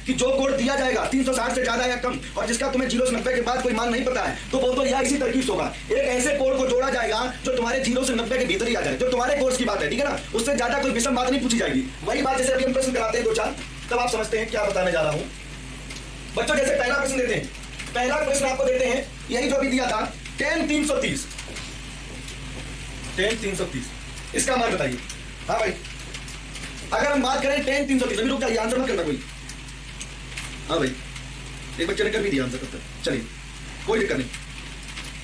कि जो कोड दिया जाएगा 360 से ज्यादा या कम और जिसका तुम्हें 0 से 90 के बाद कोई मान नहीं पता है तो वो तो यह इसी तरकीब से होगा। एक ऐसे कोड को जोड़ा जाएगा जो तुम्हारे 0 से 90 के भीतर ही आ जाए, जो तुम्हारे कोर्स की बात है, ठीक है ना, उससे ज्यादा कोई विषम बात नहीं पूछी जाएगी। वही बात जैसे अभी हम प्रश्न कराते हैं 2-4, तब आप समझते हैं क्या बताने जा रहा हूं। बच्चों जैसे पहला प्रश्न देते हैं, पहला प्रश्न आपको देते हैं यही जो अभी दिया था, tan 330, tan 330 इसका मान बताइए। हाँ भाई, अगर हम बात करें tan 330, अभी रुक जाइए, आंसर मत करना कोई। हाँ भाई, एक बच्चे ने कर भी दिया आंसर, तब तक चलिए कोई दिक्कत नहीं,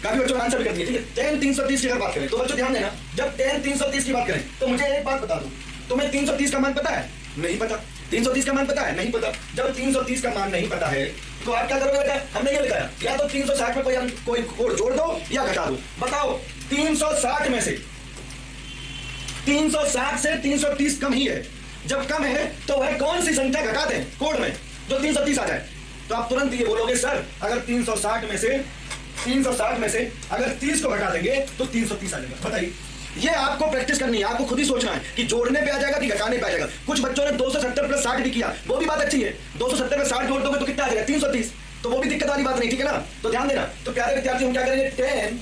काफी बच्चों ने आंसर भी कर दिया, ठीक है। tan 330 की अगर बात करें तो बच्चों ध्यान देना, जब tan 330 की बात करें तो मुझे एक बात बता दो, तुम्हें 330 का मान पता है? नहीं पता। 330 का मान पता है? नहीं पता। जब 330 का मान नहीं पता है तो आप क्या करोगे बेटा? हमने ये लिखा है, या तो 360 में कोई कोड जोड़ दो या घटा दो। बताओ 360 में से 360 से 330 कम ही है, जब कम है तो वह कौन सी संख्या घटा दें कोड में जो 330 आ जाए? तो आप तुरंत ये बोलोगे सर अगर 360 में से अगर 30 को घटा देंगे तो 330 आ जाएगा। बताइए, ये आपको प्रैक्टिस करनी है, आपको खुद ही सोचना है कि जोड़ने पे आ जाएगा कि घटाने पे आ जाएगा। कुछ बच्चों ने 270 प्लस 60 भी किया, वो भी बात अच्छी है, 270 में 60 जोड़ दोगे तो कितना आ जाएगा? 330, तो वो भी दिक्कत वाली बात नहीं, ठीक है ना। तो ध्यान देना। तो प्यारे विद्यार्थी हम क्या करेंगे, 10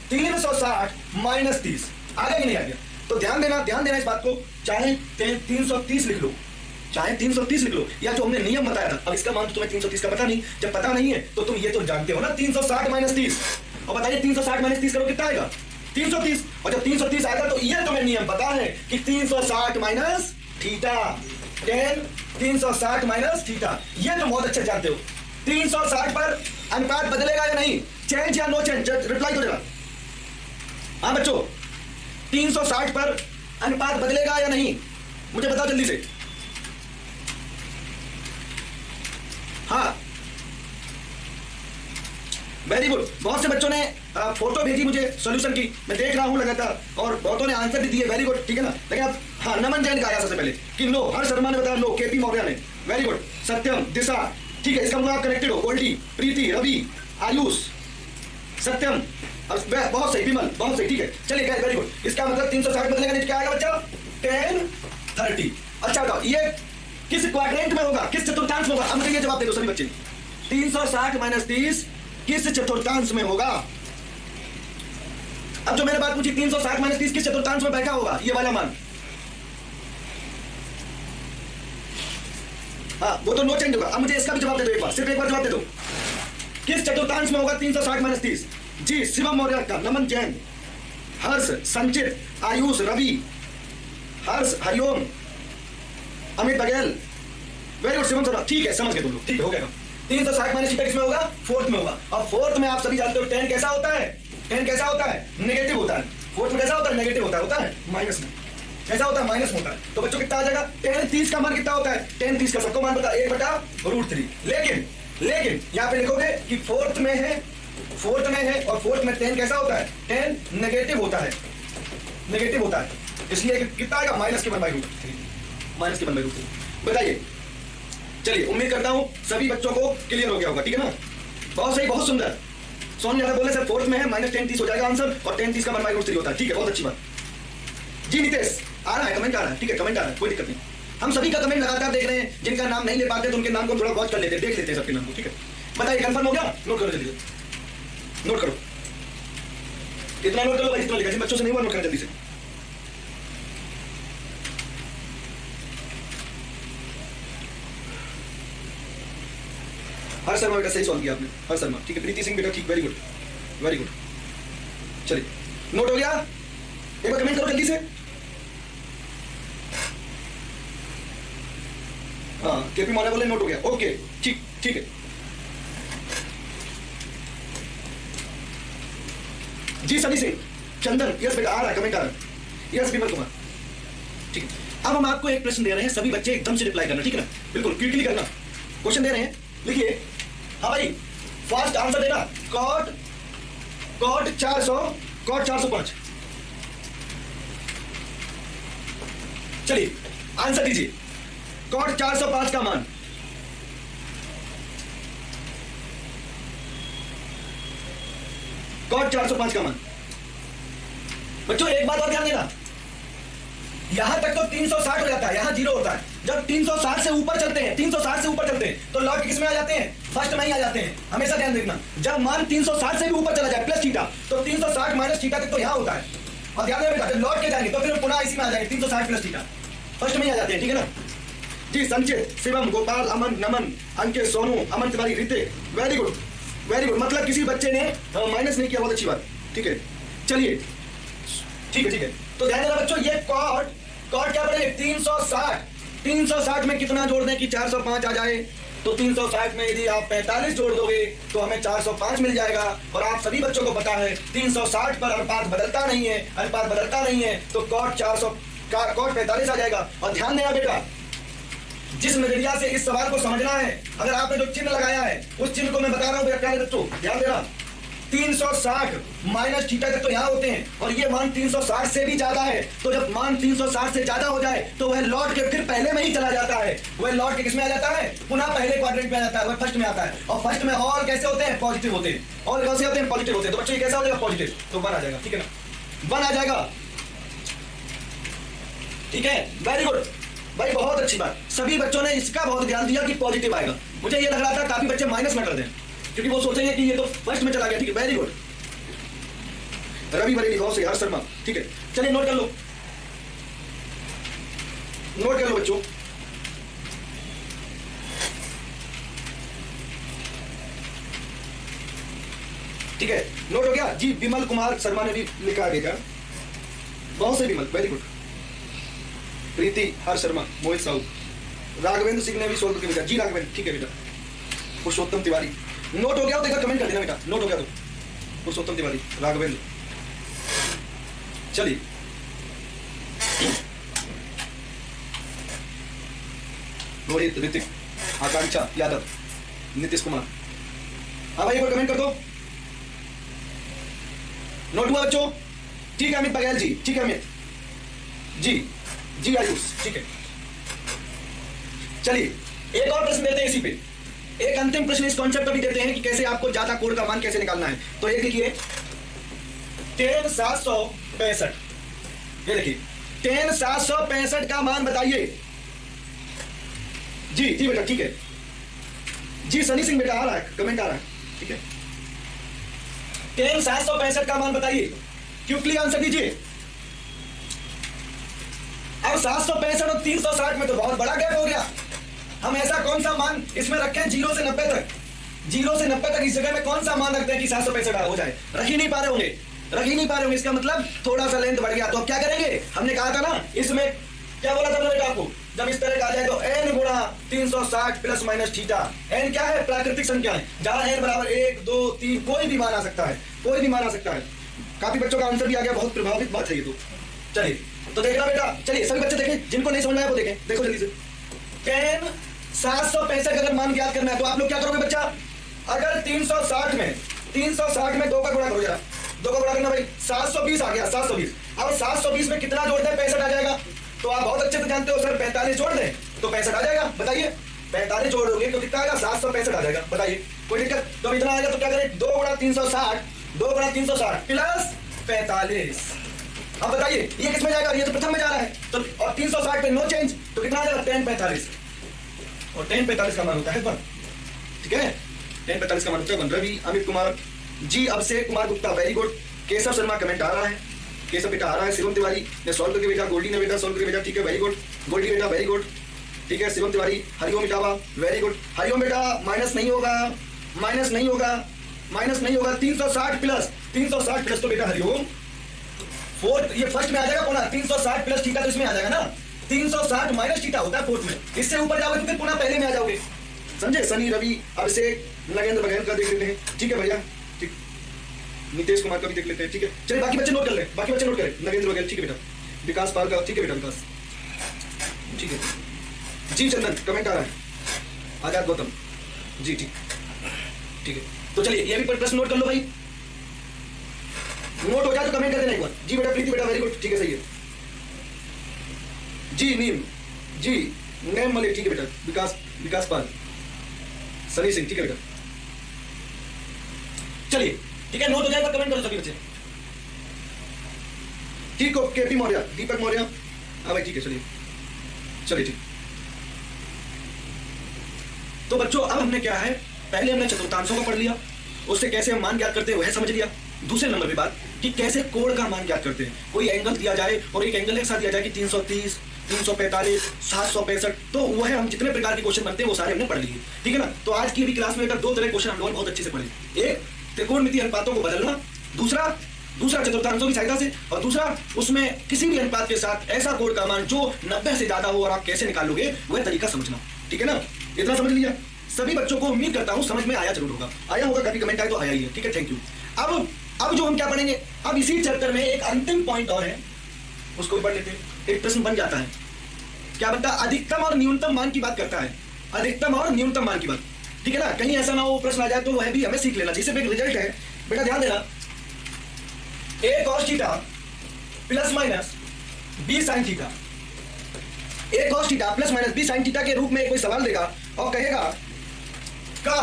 360 माइनस 30 आ गया कि नहीं आ गया? तो ध्यान देना इस बात को, चाहे 330 लिख लो, चाहे 330 लिख लो, या जो हमने नियम बताया था। अब इसका मान तो तुम्हें 330 का पता नहीं, जब पता नहीं है तो तुम ये तो जानते हो ना 360 माइनस 30, और बताइए 360 माइनस 30 करो कितना आएगा? 330। और जब 330 आएगा तो ये तुम्हें नियम पता है कि 360 माइनस थीटा, 10 360 माइनस थीटा, ये तुम बहुत अच्छे जानते हो। 360 पर अनुपात बदलेगा या नहीं? चेंज या नो चेंज? रिप्लाई दो जरा। हाँ बच्चों, 360 पर अनुपात बदलेगा या नहीं? मुझे बताओ जल्दी से। हाँ वेरी गुड। बहुत से बच्चों ने फोटो भेजी मुझे सॉल्यूशन की, मैं देख रहा हूं लगातार, और बहुतों ने आंसर भी दिए, वेरी गुड, ठीक है ना। लेकिन आप, हाँ, नमन जैन का आया सबसे पहले कि नो, हर शर्मा ने बताया नो, केपी मौर्य ने, वेरी गुड, सत्यम, दिशा, ठीक है, इसका मतलब आप कनेक्टेड हो, गोल्डी, प्रीति, रवि, आयुष, सत्यम, बहुत सही, विमल, बहुत सही, ठीक है, चलिए वेरी गुड। इसका मतलब 360 बदलेगा नहीं, क्या आएगा बच्चा? 10 30। अच्छा बताओ ये किस क्वाड्रेंट में होगा, किस चतुर्थांश में होगा? अब मुझे ये जवाब दे दो सभी बच्चे, 360 माइनस 30 किस चतुर्थांश में होगा? अब जो मैंने बात पूछी 360 माइनस 30 किस चतुर्थांश में बैठा होगा ये वाला मान? हाँ वो तो नो चेंज होगा। अब मुझे इसका भी जवाब दे दो एक बार, सिर्फ एक बार जवाब दे दो, किस चतुर्थांश में होगा 360 माइनस 30? जी, शिवम मौर्य का, नमन Jain, Harsh, Sanchit, Ayush, Ravi, Harsh, Hariom, Amit Baghel, very good, Shivam sir, ठीक है, समझ गए तुम लोग, ठीक है, हो गया। 360 माइनस थीटा किसमें होगा? फोर्थ में होगा। और फोर्थ में आप सभी जानते हो 10 कैसा होता है? 10 कैसा होता है? नेगेटिव होता है। फोर्थ में कैसा होता है? नेगेटिव होता है माइनस में। कैसा होता है? माइनस में होता है। तो बच्चों कितना आ जाएगा? 10 30 का मान कितना होता है? 10 30 का सबको मान पता, 1/√3। लेकिन यहाँ पे लिखोगे कि फोर्थ में है, और फोर्थ में 10 कैसा होता है? 10 नेगेटिव होता है, इसलिए कितना आएगा? माइनस के 1/√3। बताइए, चलिए उम्मीद करता हूं सभी बच्चों को क्लियर हो गया होगा, ठीक है ना। बहुत सही, बहुत सुंदर। सोन यादव बोले सर फोर्थ में है, माइनस 10 30 हो जाएगा आंसर, और 10 30 का 1/√3 होता है, ठीक है, बहुत अच्छी बात। जी नितेश, आ रहा है कमेंट, आ रहा है, ठीक है, कमेंट आ रहा है, कोई दिक्कत नहीं। हम सभी का कमेंट लगातार देख रहे हैं, जिनका नाम नहीं ले पाते तो उनके नाम को थोड़ा वॉच कर लेते हैं, देख लेते हैं सबके नाम को, ठीक है। बताइए कंफर्म हो गया? नोट करो जल्दी, नोट करो, इतना नोट करो भाई, जितना लिखा, जिन बच्चों से नहीं हुआ नोट करें जल्दी से। हर शर्मा बेटा सही सॉल्व किया आपने, हर शर्मा, ठीक है। प्रीति सिंह बेटा ठीक, वेरी गुड, वेरी गुड। चलिए नोट हो गया? एक बार कमेंट करो जल्दी से। हाँ केपी मौर्य बोले नोट हो गया, ओके, ठीक है। जी सभी सिंह, चंदन, यस बेटा आ रहा है, कमेंट आ रहा है, यस विमल कुमार, ठीक है। अब हम आपको एक प्रश्न दे रहे हैं, सभी बच्चे एकदम से रिप्लाई करना, ठीक है ना, बिल्कुल क्विकली करना। क्वेश्चन दे रहे हैं, लिखिए। हाँ भाई, फास्ट आंसर देना। कॉट 400, कॉट 405। चलिए आंसर दीजिए, कॉट 405 का मान। कॉट 405 का मान। बच्चों एक बात और ध्यान देना, यहां तक तो 360 हो जाता है, यहां 0 होता है। जब 360 से ऊपर चलते हैं, 360 से ऊपर चलते हैं तो लॉट किस में आ जाते हैं? फर्स्ट में ही आ जाते हैं। हमेशा ध्यान रखना, जब मान 360 से भी ऊपर चला जाए प्लस थीटा, तो 360 माइनस थीटा तक तो यहाँ होता है। और ध्यान रखना बेटा, जब लौट के जाएंगे तो फिर पुनः इसी में आ जाएंगे 360 प्लस थीटा, फर्स्ट में ही आ जाते हैं, ठीक है ना जी। Sanchit, Shivam, Gopal, Aman, Naman, Ankit, Sonu, Aman Tiwari, Ritik, very good very good. मतलब किसी बच्चे ने माइनस नहीं किया, बहुत अच्छी बात, ठीक है। चलिए ठीक है। तो ध्यान देना बच्चों, ये कॉट क्या बनेगा? 360 में कितना जोड़ दें कि 405 आ जाए? तो 360 में यदि आप 45 जोड़ दोगे तो हमें 405 मिल जाएगा। और आप सभी बच्चों को पता है 360 पर अनुपात बदलता नहीं है, तो कॉट 45 आ जाएगा। और ध्यान देना बेटा, जिस नजरिया से इस सवाल को समझना है, अगर आपने जो चिन्ह लगाया है उस चिन्ह को मैं बता रहा हूं प्यारे बच्चों, ध्यान देना। 360 माइनस थीटा तक तो यहाँ होते हैं और ये मान 360 से भी ज्यादा है। तो जब मान 360 से ज्यादा हो जाए तो वह लौट के फिर पहले में ही चला जाता है। वह लौट के किसमें आ जाता है? पुनः पहले क्वाड्रेंट में आ जाता है, वह फर्स्ट में आता है। और फर्स्ट में और कैसे होते हैं? पॉजिटिव होते हैं। और कैसे होते हैं? पॉजिटिव होते हैं। तो बच्चों ये कैसा हो जाएगा? पॉजिटिव। तो 1 आ जाएगा, ठीक है ना, 1 आ जाएगा, ठीक है। वेरी गुड भाई, बहुत अच्छी बात। सभी बच्चों ने इसका बहुत ध्यान दिया कि पॉजिटिव आएगा। मुझे ये लग रहा था काफी बच्चे माइनस में कर दें क्योंकि वो सोचेंगे कि ये तो फर्स्ट में चला गया, ठीक है। Very good. रवि बरेली, बहुत सही, हर्ष शर्मा, ठीक है। चलिए नोट कर लो बच्चों। ठीक है, नोट हो गया जी। विमल कुमार शर्मा ने भी लिखा है बेटा, बहुत सही विमल, वेरी गुड। प्रीति, हर्ष शर्मा, मोहित साहू, राघवेंद्र सिंह ने भी सोल्व किया बेटा जी। राघवेंद्र, ठीक है बेटा। पुरुषोत्तम तिवारी, नोट हो गया तो एक बार कमेंट कर देना बेटा, नोट हो गया तो। पुरुषोत्तम तिवारी, राघवेंद्र। चलिए रोहित, ऋतिक, आकांक्षा यादव, नीतीश कुमार, हाँ भाई एक बार कमेंट कर दो। नोट हुआ बच्चों? ठीक है अमित बघेल जी, ठीक है अमित जी आयुष, ठीक है। चलिए एक और प्रश्न देते हैं इसी पे, एक अंतिम प्रश्न इस कॉन्सेप्ट पर भी देते हैं कि कैसे आपको ज्यादा कोड का मान कैसे निकालना है। तो एक लिखिए 10765, ये देखिए 10765 का मान बताइए जी बेटा, ठीक है जी। सनी सिंह बेटा आ रहा है, कमेंट आ रहा है, ठीक है। 10765 का मान बताइए, क्विकली आंसर दीजिए। अब 765 और 360 में तो बहुत बड़ा गैप हो गया। हम ऐसा कौन सा मान इसमें रखें 0 से 90 तक? 0 से 90 तक इस जगह में कौन सा मान रखते हैं कि 765 हो जाए? रख ही नहीं पा रहे होंगे। इसका मतलब थोड़ा सा लेंथ बढ़ गया। तो अब क्या करेंगे? हमने कहा था ना, इसमें क्या बोला था बेटा आपको, जब इस तरह का आ जाए तो n गुणा 360 प्लस माइनस थीटा। n क्या है? प्राकृतिक संख्या है, जहां n बराबर 1 2 3 कोई भी मान आ सकता है, काफी बच्चों का आंसर भी आ गया, बहुत प्रभावित बात है ये। तो चलिए तो देखना बेटा, चलिए सभी बच्चे देखें, जिनको नहीं समझ में आया वो देखें, देखो जल्दी से। 765 अगर मान ज्ञात करना है तो आप लोग क्या करोगे बच्चा? अगर 360 में 2 का गुणा करो, जरा 2 का गुणा करना भाई, 720 आ गया, 720। अब 720 में कितना जोड़ दें? 65 आ जाएगा। तो आप बहुत अच्छे से जानते हो सर, 45 जोड़ दें तो 65 आ जाएगा। बताइए 45 जोड़ोगे तो कितना आएगा? 765 आ जाएगा। बताइए कोई दिक्कत? तो इतना आएगा तो क्या करें? 2 गुणा 360 प्लस 45। अब बताइए ये किसमें जाएगा? ये तो प्रथम में जा रहा है, तो और 360 पे नो चेंज, तो कितना आ जाएगा? 1045। और 1045 का मान होता है 1, ठीक है। 1045 का मान होता है 1। Ravi, Amit Kumar ji, Abhishek Kumar Gupta, very good. Keshav Sharma comment आ रहा है, केशव बेटा आ रहा है। शिवम तिवारी ने सॉल्व करके भेजा, गोल्डी ने बेटा सॉल्व करके भेजा, ठीक है, वेरी गुड। गोल्डी बेटा वेरी गुड, ठीक है। Shivam Tiwari, Hariom Etawah, very good. हरिओम बेटा माइनस नहीं होगा। 360 प्लस तो बेटा हरिओम फोर्थ, ये फर्स्ट में आ जाएगा पुनः 360 प्लस थीटा, तो इसमें आ जाएगा ना। 360 माइनस थीटा होता है फोर्थ में, इससे ऊपर जाओगे तो फिर पुनः पहले में आ जाओगे, समझे। सनी, रवि, अभिषेक, नगेंद्र बघेल का देख लेते हैं, ठीक है भैया, ठीक। नीतीश कुमार का भी देख लेते हैं, ठीक है। चलिए बाकी बच्चे नोट कर ले, बाकी बच्चे नोट करें। नगेंद्र बघेल, ठीक है बेटा। विकास पाल का, ठीक है बेटा, विकास, ठीक है जी। चंदन कमेंट आ रहा है। आजाद गौतम जी, ठीक है। तो चलिए ये भी प्रश्न नोट कर लो भाई, नोट हो जाए तो कमेंट कर देना एक बार जी। बेटा प्रीति बेटा वेरी गुड, ठीक है, सही है जी। नीम जी, नेम मलिक, ठीक है बेटा। विकास पाल, सनी सिंह, ठीक है बेटा। चलिए ठीक है, नोट हो जाएगा, कमेंट करो सभी बच्चे, ठीक हो। केपी मौर्य, दीपक मौर्य, हाँ भाई ठीक है, चलिए ठीक। तो बच्चों अब हमने क्या है, पहले हमने चतुर्थांशों को पढ़ लिया, उससे कैसे हम मान ज्ञात करते हैं वह समझ लिया। दूसरे नंबर पे बात कि कैसे कोण का मान ज्ञात करते हैं। कोई एंगल दिया जाए और एक एंगल एक साथ दिया जाए कि 330, 345, 765, तो वह हम जितने प्रकार के क्वेश्चन बनते हैं वो सारे हमने पढ़ लिए, ठीक है ना। तो आज की भी क्लास में अगर दो तरह क्वेश्चन हम लोग बहुत अच्छे से पढ़े, एक त्रिकोणमितीय अनुपातों को बदलना, दूसरा चतुर्थांशों की सहायता से, और दूसरा उसमें किसी भी अनुपात के साथ ऐसा कोण का मान जो 90 से ज्यादा हो और आप कैसे निकालोगे वह तरीका समझना, ठीक है ना। इतना समझ लिया सभी बच्चों को, उम्मीद करता हूं समझ में आया जरूर होगा, आया होगा, कभी कमेंट आए तो आया ही है, ठीक है, थैंक यू। अब जो हम क्या पढ़ेंगे, अब इसी चैप्टर में एक अंतिम पॉइंट और है, उसको भी पढ़ लेते हैं। एक प्रश्न बन जाता है, क्या बनता है, अधिकतम और न्यूनतम मान की बात करता है, अधिकतम और न्यूनतम मान की बात, ठीक है ना। कहीं ऐसा ना हो प्रश्न आ जाए तो वह भी हमें सीख लेना चाहिए। सिर्फ एक रिजल्ट है बेटा, ध्यान देना, a cos theta plus minus b sin theta, a cos theta plus minus b sin theta के रूप में कोई सवाल देगा और कहेगा का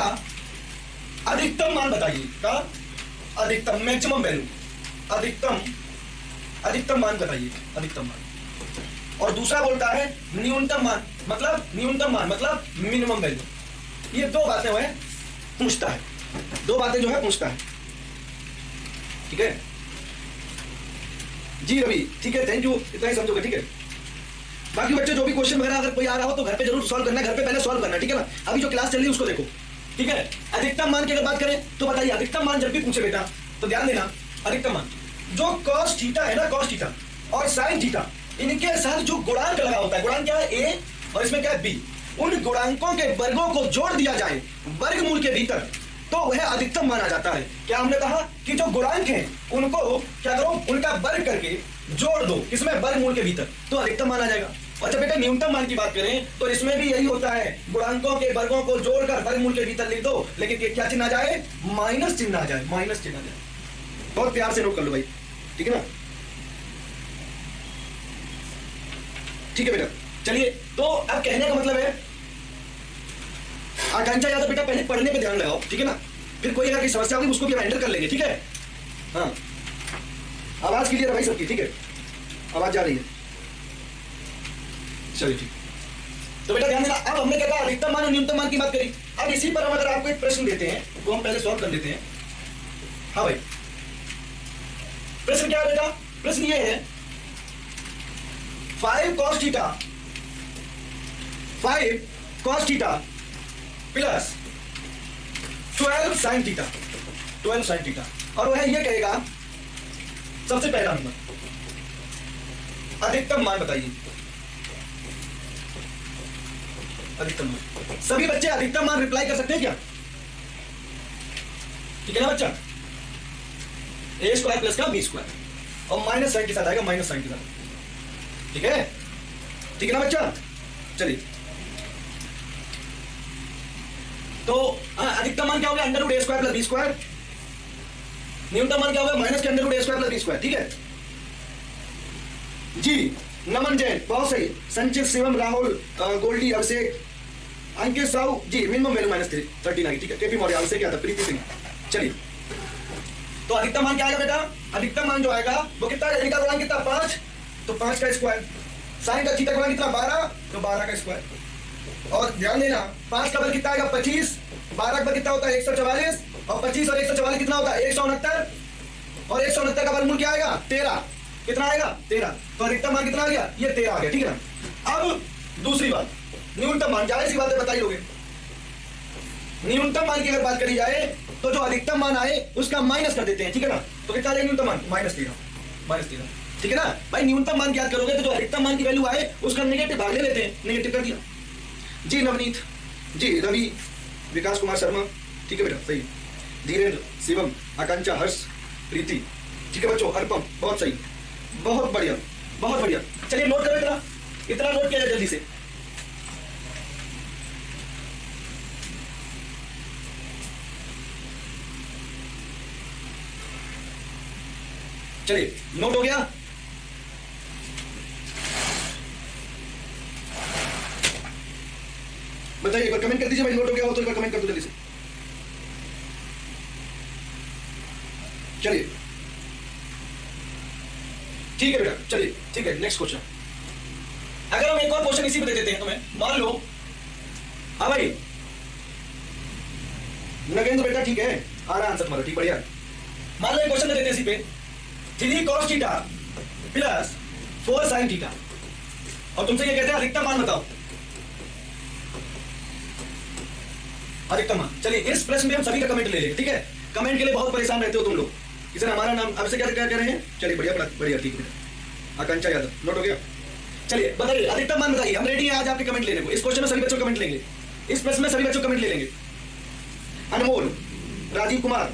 अधिकतम मान बताइए, का अधिकतम मैक्सिमम वैल्यू, अधिकतम मान बताइए, अधिकतम मान। और दूसरा बोलता है न्यूनतम मान, मतलब मिनिमम वैल्यू। ये दो बातें वह पूछता है, दो बातें जो है पूछता है, ठीक है जी रवि, ठीक है, थैंक यू, इतना ही समझोगे, ठीक है। बाकी बच्चे जो भी क्वेश्चन वगैरह अगर कोई आ रहा हो तो घर पे जरूर सॉल्व करना, घर पे पहले सॉल्व करना, ठीक है ना। अभी जो क्लास चल रही है उसको देखो, ठीक है। अधिकतम मान की अगर बात करें तो बताइए, अधिकतम मान जब भी पूछे बेटा तो ध्यान देना, अधिकतम मान जो cos थीटा है ना, cos थीटा और sin थीटा, इनके साथ जो गुणांक लगा होता है, गुणांक क्या है a और इसमें क्या है b, उन गुणांकों के वर्गों को जोड़ दिया जाए वर्गमूल के भीतर तो वह अधिकतम माना जाता है। क्या हमने कहा कि जो गुणांक हैं उनको क्या करो, उनका वर्ग करके जोड़ दो, किसमें, वर्गमूल के भीतर, तो अधिकतम माना जाएगा। और जब बेटा न्यूनतम मान की बात करें तो इसमें भी यही होता है, गुणांकों के वर्गों को जोड़कर वर्गमूल के भीतर लिख दो, लेकिन क्या चिन्ह आ जाए, माइनस चिन्ह आ जाए, माइनस चिन्ह आ जाए। बहुत प्यार से नोट कर लो भाई, ठीक है ना, ठीक है बेटा। चलिए, तो अब कहने का मतलब है, आकांक्षा यादव बेटा पहले पढ़ने पे ध्यान लगाओ, ठीक है ना, फिर कोई अगर समस्या होगी उसको भी हम हैंडल कर लेंगे, ठीक है। हाँ, आवाज क्लियर है भाई सबकी, ठीक है, आवाज जा रही है, चलिए ठीक। तो बेटा ध्यान देना, अब हमने क्या कहा, अधिकतम मान और न्यूनतम मान की बात करी। अब इसी पर हम अगर आपको एक प्रश्न देते हैं वो हम पहले सॉल्व कर लेते हैं। हाँ भाई, प्रश्न क्या है बेटा, प्रश्न ये है 5 cos theta plus 12 sin theta, 12 sin theta, और वह ये कहेगा, सबसे पहला नंबर अधिकतम मान बताइए, अधिकतम मान। सभी बच्चे अधिकतम मान रिप्लाई कर सकते हैं क्या, ठीक है ना बच्चा, a स्क्वायर प्लस का b स्क्वायर और माइनस साइन के साथ आएगा, माइनस साइन के साथ, ठीक है, ठीक है ना बच्चा। चलिए, तो अधिकतम मान क्या हो गया, under root a square plus b square, न्यूनतम मान क्या होगा, माइनस के under root a square plus b square, ठीक है जी। नमन जैन, बहुत सही, संचित, शिवम, राहुल, गोल्डी, अभिषेक, अंकित साहू जी, मिनिमम वैल्यू -39, ठीक है। केपी मौर्य से क्या था, प्रीति सिंह। चलिए, तो अधिकतम मान क्या आएगा बेटा, अधिकतम मान जो आएगा वो कितना है, इनका गुणांक कितना, 5, तो 5 का स्क्वायर, साइन का थीटा गुणांक कितना, 12, तो 12 का स्क्वायर। और ध्यान देना, 5 का बल कितना आएगा, 25, 12 का बल कितना होता है, 144, और 25 और 144 कितना होता है, 169, और 169 का वर्गमूल क्या आएगा, 13, कितना आएगा, 13, तो अधिकतम मान कितना आ गया, ये 13 आ गया, ठीक है ना। अब दूसरी बात, न्यूनतम मान, जाहिर सी बात है बताई लोगे, न्यूनतम मान की अगर बात करी जाए तो जो अधिकतम मान आए उसका माइनस कर देते हैं, ठीक है ना। तो कितना आ जाएगा न्यूनतम मान, -13, ठीक है ना भाई। न्यूनतम मान याद करोगे तो जो अधिकतम मान की वैल्यू आए उसका नेगेटिव भाग ले लेते हैं, नेगेटिव कर दिया जी। नवनीत जी, रवि, विकास कुमार शर्मा, ठीक है बेटा, सही। धीरेन्द्र, शिवम, आकांक्षा, हर्ष, प्रीति, ठीक है बच्चों, अर्पम, बहुत सही, बहुत बढ़िया, बहुत बढ़िया। चलिए नोट करो, इतना नोट किया जाए जल्दी से। चलिए, नोट हो गया, बताइए, एक बार कमेंट कर दीजिए भाई, नोट हो गया हो तो एक बार कमेंट कर दो जल्दी से। चलिए, ठीक है बेटा, चलिए ठीक है, नेक्स्ट क्वेश्चन। अगर हम एक और क्वेश्चन इसी पे दे देते हैं तुम्हें, मान लो, हाँ भाई, नगेंद्र बेटा ठीक है, आ रहा आंसर तुम्हारा, ठीक बढ़िया। मान लो क्वेश्चन देते हैं इसी पे, 3 cos theta plus 4 sin theta, और तुमसे ये कहते हैं अधिकतम मान बताओ, अधिकतम मान। चलिए इस प्रश्न में हम सभी का कमेंट ले लेंगे, ठीक है। कमेंट के लिए बहुत परेशान रहते हो तुम लोग, किसी ने हमारा नाम अब से क्या क्या कह रहे हैं, चलिए बढ़िया बढ़िया, ठीक है। आकांक्षा यादव नोट हो गया। चलिए बताइए अधिकतम मान बताइए, हम रेडी हैं आज आपके कमेंट लेने को। इस क्वेश्चन में सभी बच्चों कमेंट लेंगे, इस प्रश्न में सभी बच्चों कमेंट ले लेंगे। अनमोल, राजीव कुमार,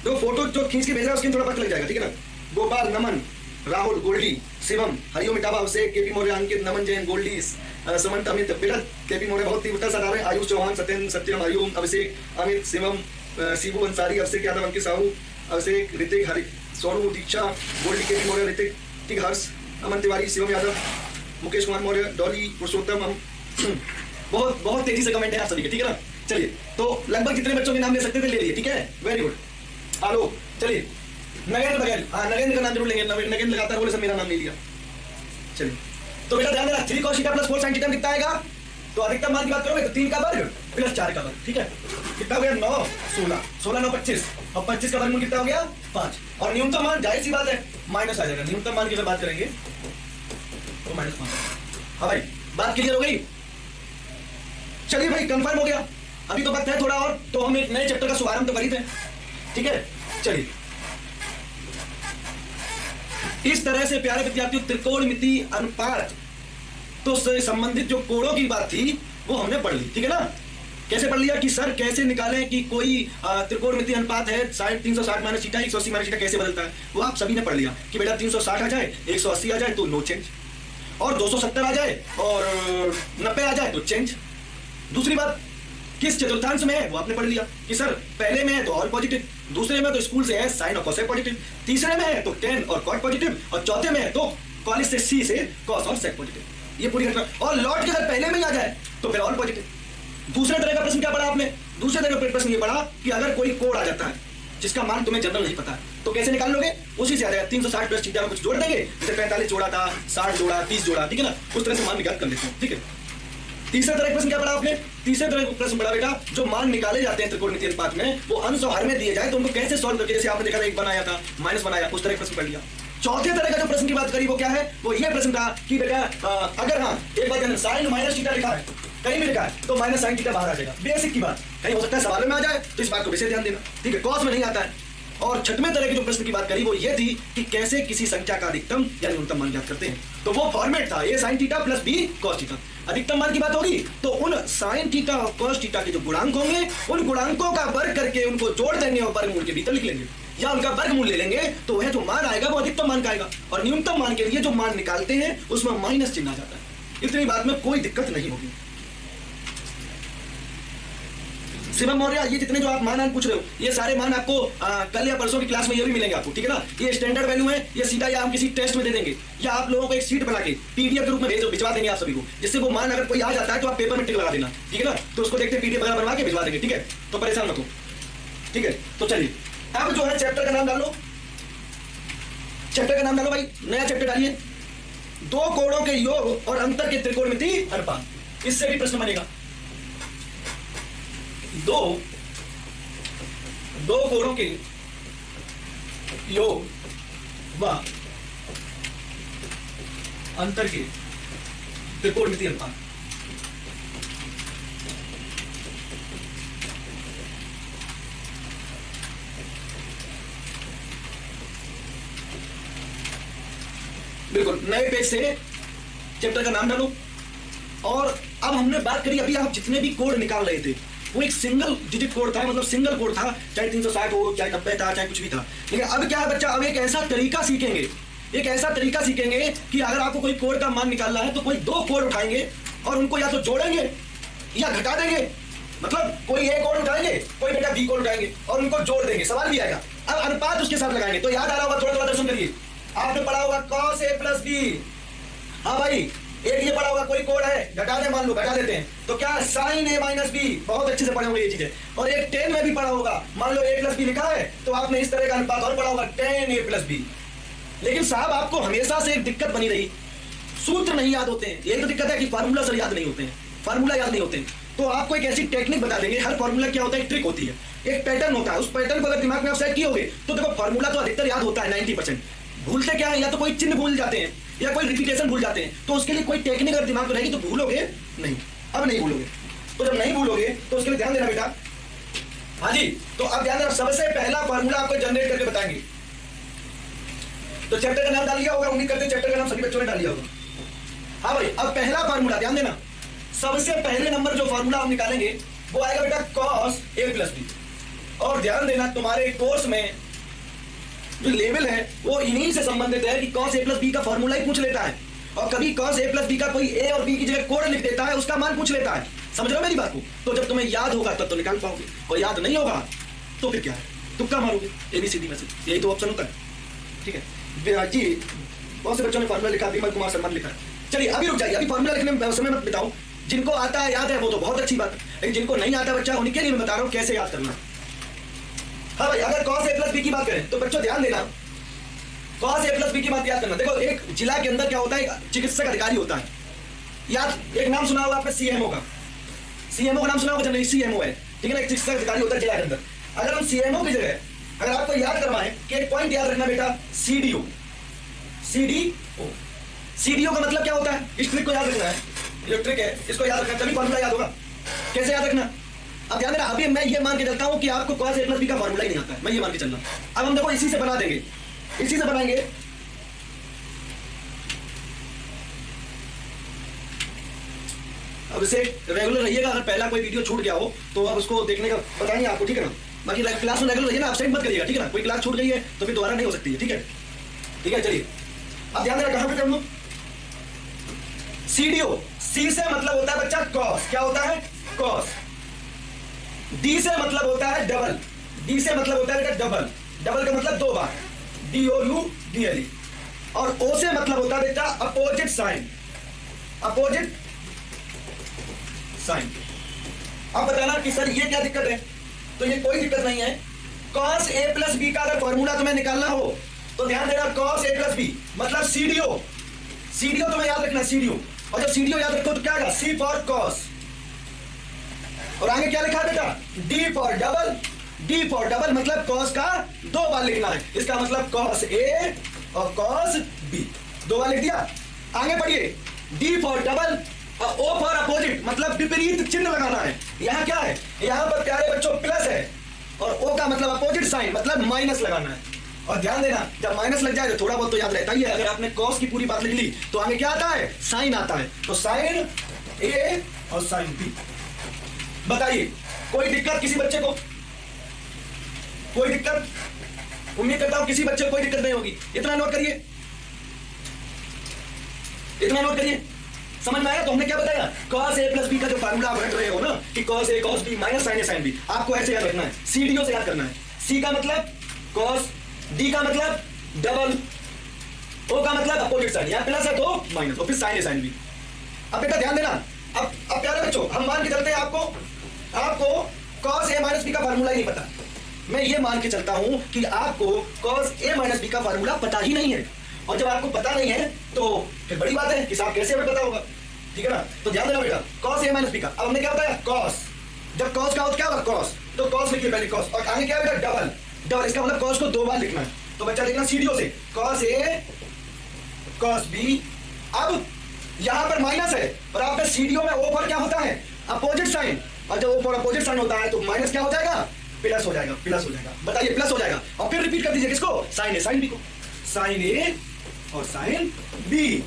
जो फोटो जो खींच के भेज रहा है उसके थोड़ा पता लग जाएगा, ठीक है ना। गोपाल, नमन, राहुल, गोल्डी, शिवम, हरिओम, इटावा, अभिषेक, केपी मौर्य, अंकित, नमन जैन, गोल्डी, समंत, अमित, बिरत, केपी मौर्य बहुत तीव्रता से डाले, आयुष चौहान, सत्येंद्र, सत्यम, हरिओम, अभिषेक, अमित, शिवम, शिबू अंसारी, अभिषेक यादव, अंकित साहू, अभिषेक, ऋतिक, हरि, सोनू, दीक्षा, गोल्डी, केपी मौर्य, ऋतिक, हर्ष, अमन तिवारी, शिवम यादव, मुकेश कुमार मौर्य, डॉली, पुरुषोत्तम, बहुत बहुत तेजी से कमेंट है आप सभी के, ठीक है ना। चलिए तो लगभग जितने बच्चों के नाम ले सकते थे ले लिए, ठीक है, वेरी गुड। आलोक, चलिए नगेंद्र बघेल, हाँ नगेंद्र का नाम जरूर लेंगे, नगेंद्र लगातार बोले सर मेरा नाम ले लिया। चलिए तो बेटा ध्यान देना, 3 cos theta plus 4 sin theta कितना आएगा, तो अधिकतम मान की बात करोगे तो 3 का वर्ग प्लस 4 का वर्ग, ठीक है। कितना हो गया 9, 16, 16 9 25, और 25 का वर्गमूल कितना हो गया 5, और न्यूनतम मान जाहिर सी बात है माइनस आ जाएगा, न्यूनतम मान की अगर बात करेंगे तो -5। हाँ भाई बात क्लियर हो गई। चलिए भाई कंफर्म हो गया, अभी तो वक्त है थोड़ा और, तो हम एक नए चैप्टर का शुभारंभ तो कर ही थे, ठीक है। चलिए इस तरह से प्यारे विद्यार्थियों त्रिकोणमिति अनुपात तो से संबंधित जो कोणों की बात थी वो हमने पढ़ ली, ठीक है ना। कैसे पढ़ लिया कि सर कैसे निकालें कि कोई त्रिकोणमिति अनुपात है sine 360 minus theta 180 minus theta कैसे बदलता है, वो आप सभी ने पढ़ लिया कि बेटा 360 आ जाए 180 आ जाए तो नो चेंज, और 270 आ जाए और 90 आ जाए तो चेंज। दूसरी बात किस चतुर्थांश में है वो आपने पढ़ लिया कि सर पहले में है तो ऑल पॉजिटिव, दूसरे में तो स्कूल से है साइन और कोसेक पॉजिटिव, तीसरे में है तो टेन और कॉट पॉजिटिव, और चौथे में है तो कॉलेज से सी से कॉस और सेक पॉजिटिव। ये पूरी घटना, और लौट के अगर पहले में ही आ जाए तो फिर ऑल पॉजिटिव। दूसरे तरह का प्रश्न क्या पढ़ा आपने, दूसरे तरह का प्रश्न ये पढ़ा कि अगर कोई कोड आ जाता है जिसका मान तुम्हें जनरल नहीं पता है तो कैसे निकाल लोगे, उसी से आ जाएगा 360 प्लस थीटा में कुछ जोड़ देंगे, जैसे 45 जोड़ा था, 60 जोड़ा, 30 जोड़ा, ठीक है ना, उस तरह से मान निकाल कर लेते हैं, ठीक है। तीसरे तरह का प्रश्न क्या पढ़ा आपने, तीसरे तरह का प्रश्न पढ़ा बेटा जो मान निकाले जाते हैं त्रिकोणमितीय अनुपात में वो अंश और हर में दिए जाए तो उनको कैसे सॉल्व करके, जैसे आपने देखा था 1 बनाया था माइनस बनाया, उस तरह का प्रश्न पढ़ लिया। चौथे तरह का जो प्रश्न की बात करी वो क्या है, वो ये प्रश्न था कि बेटा अगर हाँ एक बार साइन माइनस थीटा लिखा है कहीं भी लिखा है तो माइनस साइन थीटा बाहर आ जाएगा, बेसिक की बात, कहीं हो सकता है सवालों में आ जाए तो इस बात को विशेष ध्यान देना, ठीक है, कॉस में नहीं आता है। और छठवें तरह के जो प्रश्न की बात करी वो ये थी कि कैसे किसी संख्या का अधिकतम या न्यूनतम मान ज्ञात करते हैं, तो वो फॉर्मेट था a sine theta plus b cos theta. अधिकतम मान की बात होगी तो उन साइन थीटा और कॉस थीटा के जो गुणांक होंगे उन गुणांकों का वर्ग करके उनको जोड़ देंगे और वर्गमूल के भीतर लिख लेंगे, या उनका वर्गमूल ले लेंगे तो वह जो मान आएगा वो अधिकतम मान का आएगा, और न्यूनतम मान के लिए जो मान निकालते हैं उसमें माइनस चिन्ह आ जाता है। इतनी बात में कोई दिक्कत नहीं होगी। शिवम मौर्य ये जितने जो आप मान पूछ रहे हो ये सारे मान आपको कल या परसों की क्लास में ये भी मिलेंगे आपको, ठीक है ना। ये स्टैंडर्ड वैल्यू है, ये सीधा या हम किसी टेस्ट में दे देंगे या आप लोगों को एक सीट बना के पीडीएफ के रूप में भिजवा देंगे आप सभी को, जिससे वो मान अगर कोई आ जाता है तो आप पेपर में टिक लगा देना, ठीक है ना, तो उसको देखते पीडीएफ वगैरह बनवा के भिजवा देंगे, ठीक है, तो परेशान मत हो, ठीक है। तो चलिए अब जो है चैप्टर का नाम डालो, चैप्टर का नाम डालो भाई, नया चैप्टर डालिए, 2 कोणों के योग और अंतर के त्रिकोणमिति अनुपात, इससे भी प्रश्न बनेगा। दो कोणों के योग व अंतर के त्रिकोणमितीय अनुपात। बिल्कुल नए पेज से चैप्टर का नाम डालो, और अब हमने बात करी अभी आप जितने भी कोड निकाल रहे थे वो एक सिंगल डिजिट कोड था, मतलब सिंगल कोड था, चाहे 360 हो चाहे 90 था चाहे कुछ भी था। लेकिन अब क्या है बच्चा, अब एक ऐसा तरीका सीखेंगे, एक ऐसा तरीका सीखेंगे कि अगर आपको कोई कोड का मान निकालना है तो कोई 2 कोड उठाएंगे और उनको या तो जोड़ेंगे या घटा देंगे, मतलब कोई ए कोड उठाएंगे कोई बेटा बी कोड उठाएंगे और उनको जोड़ देंगे, सवाल भी आएगा। अब अनुपात उसके साथ लगाएंगे तो याद आ रहा होगा, थोड़ा थोड़ा दर्शन करिए, आपने पढ़ा होगा कॉस ए प्लस बी, हाँ भाई एक ये पढ़ा होगा कोई कोड है घटा दे, मान लो घटा देते हैं तो क्या साइन ए माइनस बी, बहुत अच्छे से पढ़े होंगे ये चीजें। और एक 10 में भी पढ़ा होगा, मान लो ए प्लस बी लिखा है तो आपने इस तरह का अनुपात और पढ़ा होगा 10 ए प्लस बी। लेकिन साहब आपको हमेशा से एक दिक्कत बनी रही, सूत्र नहीं याद होते हैं, यही तो दिक्कत है कि फार्मूला सर याद नहीं होते हैं, फार्मूला याद नहीं होते हैं। तो आपको एक ऐसी टेक्निक बता देंगे। हर फॉर्मूला क्या होता है, एक ट्रिक होती है, एक पैटर्न होता है। उस पैटर्न को अगर दिमाग में आप सेट किए तो देखो फॉर्मूला तो अधिकतर याद होता है 90%। भूलते क्या है, या तो कोई चिन्ह भूल जाते हैं या कोई रिपीटेशन भूल जाते हैं। तो उसके लिए कोई टेक्निक अगर दिमाग में रहेगी तो भूलोगे नहीं, अब नहीं भूलोगे। तो जब नहीं भूलोगे तो उसके लिए ध्यान देना बेटा। हाँ जी, तो अब ध्यान देना, सबसे पहला फॉर्मूला आपको जनरेट करके बताएंगे। तो चैप्टर का नाम डाल लिया होगा, उम्मीद करते हैं चैप्टर का नाम सभी बच्चों ने डाल लिया होगा। हाँ भाई, अब पहला फार्मूला ध्यान देना, सबसे पहले नंबर जो फार्मूला हम निकालेंगे वो आएगा बेटा cos a प्लस बी। और ध्यान देना, तुम्हारे कोर्स में जो लेवल है वो इन्हीं से संबंधित है कि cos a प्लस बी का फार्मूला ही पूछ लेता है, और कभी cos a प्लस बी का कोई a और b की जगह कोड लिख देता है, उसका मान पूछ लेता है। समझ रहे हो मेरी बात को? तो जब तुम्हें याद होगा तब तो निकाल पाओगे, और याद नहीं होगा तो फिर क्या है, तुक्का मारोगे ABCD में से, यही तो ऑप्शन होता है। ठीक है जी, बहुत से बच्चों ने फार्मूला लिखा, विमल कुमार शर्मा ने लिखा। चलिए अभी रुक जाइए, अभी फार्मूला लिखने में समय मत बिताओ। जिनको आता है याद है वो तो बहुत अच्छी बात है, लेकिन जिनको नहीं आता बच्चा, उनके लिए मैं बता रहा हूँ कैसे याद करना। हाँ भाई, अगर cos a प्लस बी की बात करें तो बच्चों ध्यान देना, cos a प्लस बी की बात याद करना। देखो एक जिला के अंदर क्या होता है, चिकित्सक अधिकारी होता है। याद एक नाम सुना होगा आपने CMO का, CMO का नाम सुना होगा, जनरली CMO है, ठीक है ना, एक चिकित्सक अधिकारी होता है जिला के अंदर। अगर हम CMO की जगह अगर आपको याद करवाएं कि एक पॉइंट याद रखना बेटा, CDO का मतलब क्या होता है, इस ट्रिक को याद रखना है, जो ट्रिक है इसको याद रखना, तभी फॉर्मूला याद होगा। कैसे याद रखना, अब ध्यान देना, अभी मैं ये मान के चलता हूं कि आपको cos a प्लस बी का फॉर्मूला ही नहीं आता है, मैं ये मान के चल रहा हूं। अब हम देखो इसी से बना देंगे, इसी से बनाएंगे। अब इसे रेगुलर रहिएगा, अगर पहला कोई वीडियो छूट गया हो तो अब उसको देखने का बताएंगे आपको, ठीक है ना। बाकी क्लास में रेगुलर रहिए ना, एब्सेंट मत करिएगा, ठीक है ना। कोई क्लास छूट गई है तो फिर दोबारा नहीं हो सकती है, ठीक है। ठीक है, चलिए अब ध्यान देना, कहां पे कर लूं, CDO, C से मतलब होता है बच्चा cos, क्या होता है cos। D से मतलब होता है डबल, D से मतलब होता है बेटा डबल, डबल का मतलब दो बार, DOUBLE। और O से मतलब होता है बेटा अपोजिट साइन, अपोजिट साइन। अब बताना कि सर ये क्या दिक्कत है, तो ये कोई दिक्कत नहीं है। cos a प्लस बी का अगर फॉर्मूला तुम्हें निकालना हो तो ध्यान देना, cos a प्लस बी मतलब CDO तुम्हें याद रखना, CDO। और जब CDO याद रखो तो क्या आएगा, C फॉर cos, और आगे क्या लिखा है बेटा, D फॉर डबल मतलब cos का दो बार लिखना है, इसका मतलब cos a और cos b, दो बार लिख दिया। आगे पढ़िए, D फॉर डबल और O फॉर अपोजिट मतलब विपरीत चिन्ह लगाना है। यहां क्या है, यहां पर प्यारे बच्चों प्लस है, और O का मतलब अपोजिट साइन मतलब माइनस लगाना है। और ध्यान देना, जब माइनस लग जाए तो थोड़ा बहुत तो याद रहता ही है। अगर आपने cos की पूरी बात लिख ली तो आगे क्या आता है, साइन आता है, तो साइन A और साइन B। बताइए कोई दिक्कत किसी बच्चे को, कोई दिक्कत, उम्मीद करता हूं किसी बच्चे को कोई दिक्कत नहीं होगी। इतना नोट करिए, इतना नोट करिए, समझ में आया। तो हमने क्या बताया, cos a प्लस बी का जो फार्मूला आप रख रहे हो ना कि cos a cos b minus sine a sine b, आपको ऐसे याद रखना है, CDO से याद करना है। C का मतलब cos, D का मतलब डबल, O का मतलब अपोजिट साइन, यहाँ प्लस है तो माइनस, और फिर साइन a साइन b। अब बेटा ध्यान देना, अब प्यारे बच्चों हम मान के चलते हैं आपको cos a माइनस b का फार्मूला ही नहीं पता। मैं ये मान के चलता हूं कि आपको cos a माइनस b का फार्मूला पता ही नहीं है, और जब आपको पता नहीं है तो फिर बड़ी बात है कि साहब कैसे हमें पता होगा, ठीक है ना। तो ध्यान देना बेटा, cos a माइनस b का, अब हमने क्या बताया cos, जब cos का होता क्या होगा cos, तो cos लिखिए पहले cos, और आगे क्या है बेटा डबल, डबल इसका मतलब cos को दो बार लिखना है। तो बच्चा देखना CDO से cos a cos b। अब यहां पर माइनस है और आपका CDO में O पर क्या होता है, अपोजिट साइन, और जब O पर अपोजिट साइन होता है तो माइनस क्या हो जाएगा, प्लस हो जाएगा, प्लस हो जाएगा। बताइए प्लस हो जाएगा, और फिर रिपीट कर दीजिए किसको, साइन a साइन b को, साइन a और साइन b।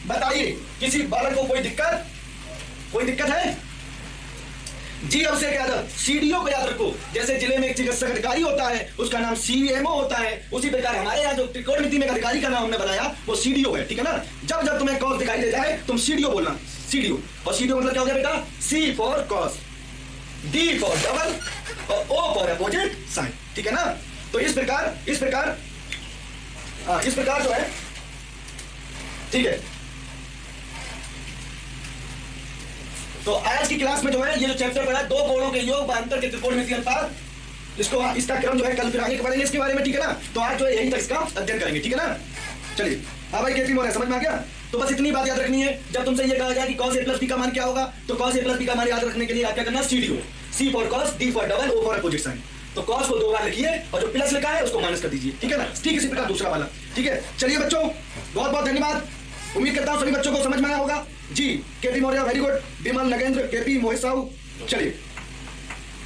बताइए किसी बालक को कोई दिक्कत है जी। अब से याद, CDO को याद रखो, जैसे जिले में एक चिकित्सक अधिकारी होता है उसका नाम CMO होता है, उसी प्रकार हमारे यहाँ जो त्रिकोणमिति में अधिकारी का नाम हमने बनाया वो CDO है, ठीक है ना। जब जब तुम्हें cos दिखाई दे जाए तुम CDO बोलना, CDO। और CDO मतलब क्या हो गया बेटा, C for cos, D for double और O फॉर अपोजिट साइन, ठीक है ना। तो इस प्रकार जो है, ठीक है। तो आज की क्लास में जो है ये जो चैप्टर पढ़ा, दो कोणों के योग अंतर के त्रिकोणमितीय अनुपात, इसको इसका क्रम जो है कल फिर आगे पढ़ेंगे इसके बारे में, ठीक है ना। तो आज जो है यहीं तक इसका अध्ययन करेंगे, ठीक है ना। चलिए हाँ भाई, कैसी मोर है, समझ में आ गया। तो बस इतनी बात याद रखनी है। जब तुमसे ये कहा जाए कि cos a प्लस बी का मान क्या होगा, तो cos a प्लस बी का मान याद रखने के लिए आप क्या करना, CDO, C for cos, D for double, O for opposite sign. तो cos को 2 बार लिखिए और जो प्लस लिखा है उसको माइनस कर दीजिए, ठीक है ना। ठीक इसी प्रकार दूसरा वाला, ठीक है। चलिए बच्चों, बहुत बहुत धन्यवाद। उम्मीद करता हूं सभी बच्चों को समझ में आया होगा जी। केपी मौर्य वेरी गुड, विमल, नगेंद्र, केपी, मोहित साहू। चलिए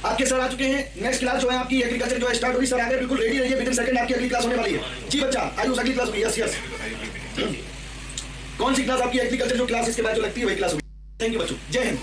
आपके सर आ चुके हैं। नेक्स्ट क्लास जो है आपकी एग्रीकल्चर जो है स्टार्ट होगी। सर आ गए, बिल्कुल रेडी रहिए, विद इन सेकंड आपकी अगली क्लास होने वाली है जी। बच्चा आयुष अगली क्लास होगी, यस यस। कौन सी क्लास आपकी एग्रीकल्चर जो क्लास इसके बाद जो लगती है वही क्लास होगी। थैंक यू बच्चों, जय हिंद।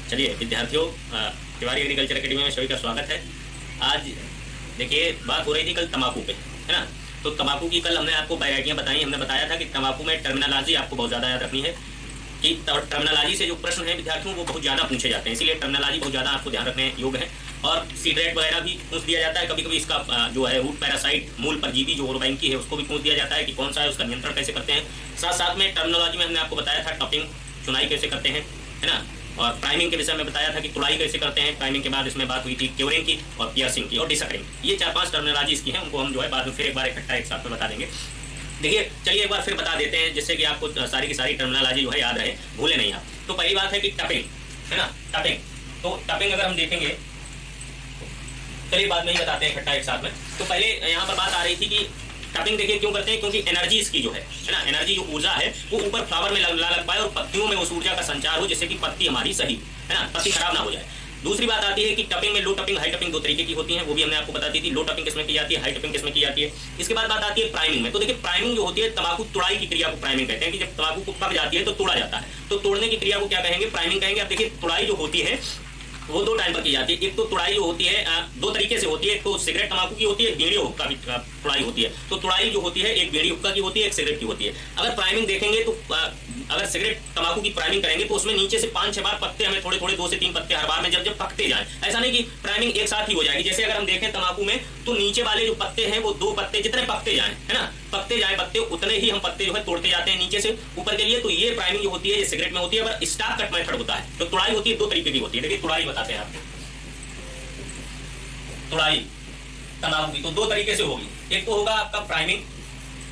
चलिए विद्यार्थियों, तिवारी एग्रीकल्चर एकेडमी में सभी का स्वागत है। आज देखिए बात हो रही थी कल तंबाकू पे, है ना। तो तंबाकू की कल हमने आपको वैरायटियां बताई। हमने बताया था कि तंबाकू में टर्मिनोलॉजी आपको बहुत ज़्यादा याद रखनी है कि टर्मिनोलॉजी से जो प्रश्न है विद्यार्थियों वो बहुत ज़्यादा पूछे जाते हैं, इसलिए टर्मिनोलॉजी बहुत ज़्यादा आपको ध्यान रखने योग्य है। और सीड रेट वगैरह भी पूछ दिया जाता है, कभी कभी इसका जो है रूट पैरासाइट मूल परजीवी जो ओरोबाइंकी है उसको भी पूछ दिया जाता है कि कौन सा है, उसका नियंत्रण कैसे करते हैं। साथ साथ में टर्मिनोलॉजी में हमने आपको बताया था टपिंग, चुनाई कैसे करते हैं, है ना। और प्राइमिंग के विषय में बताया था कि तुड़ाई कैसे करते हैं। प्राइमिंग के बाद इसमें बात हुई थी क्योरिंग की और पियर्सिंग की और डिसकरिंग। ये 4-5 टर्मिनोलॉजीज की हैं, उनको हम जो है बाद में फिर एक बार इकट्ठा एक साथ में बता देंगे। देखिए चलिए एक बार फिर बता देते हैं जिससे कि आपको सारी की सारी टर्मिनोलॉजी जो है याद रहे, भूले नहीं आप। तो पहली बात है कि टपिंग, है ना, टपिंग। तो टपिंग अगर हम देखेंगे, चलिए बाद में ही बताते हैं इकट्ठा एक साथ में। तो पहले यहाँ पर बात आ रही थी कि टपिंग देखिए क्यों करते हैं, क्योंकि एनर्जी इसकी जो है ना, एनर्जी जो ऊर्जा है वो ऊपर फ्लावर में लग पाए और पत्तियों में उस ऊर्जा का संचार हो जिससे कि पत्ती हमारी सही, है ना, पत्ती खराब ना हो जाए। दूसरी बात आती है कि टपिंग में लो टपिंग हाई टपिंग दो तरीके की होती हैं, वो भी हमने आपको बता दी थी। लो टपिंग किसमें की जाती है, हाई टपिंग किसमें की जाती है। इसके बाद बात आती है प्राइमिंग में। तो देखिए प्राइमिंग जो होती है तंबाकू तुड़ाई की क्रिया को प्राइमिंग कहते हैं कि जब तंबाकू को पक जाती है तो तोड़ा जाता है, तो तोड़ने की क्रिया को क्या कहेंगे, प्राइमिंग कहेंगे। अब देखिए तुड़ाई जो होती है वो 2 टाइम पर की जाती है। एक तो तुड़ाई जो होती है 2 तरीके से होती है, एक तो सिगरेट तंबाकू की होती है, एक बीड़ी हुक्का की तुड़ाई होती है। तो तुड़ाई जो होती है एक बीड़ी हुक्का की होती है, एक सिगरेट की होती है। अगर प्राइमिंग देखेंगे तो अगर सिगरेट तंबाकू की प्राइमिंग करेंगे तो उसमें नीचे से 5-6 बार पत्ते हमें थोड़े थोड़े 2 से 3 पत्ते हर बार में जब पकते जाए। ऐसा नहीं कि प्राइमिंग एक साथ ही हो जाएगी। जैसे अगर हम देखें तंबाकू में तो नीचे वाले जो पत्ते हैं वो 2 पत्ते जितने पकते जाए, है ना, पकते जाए पत्ते उतने ही हम पत्ते जो है तोड़ते जाते हैं नीचे से ऊपर के लिए। तो ये प्राइमिंग जो होती है ये सिगरेट में होती है। पर स्टाक कट मेथड होता है। तो तुड़ाई होती है 2 तरीके की होती है। देखिए तुड़ाई बताते हैं आपको, तुड़ाई तंबाकू की तो 2 तरीके से होगी। एक तो होगा आपका प्राइमिंग,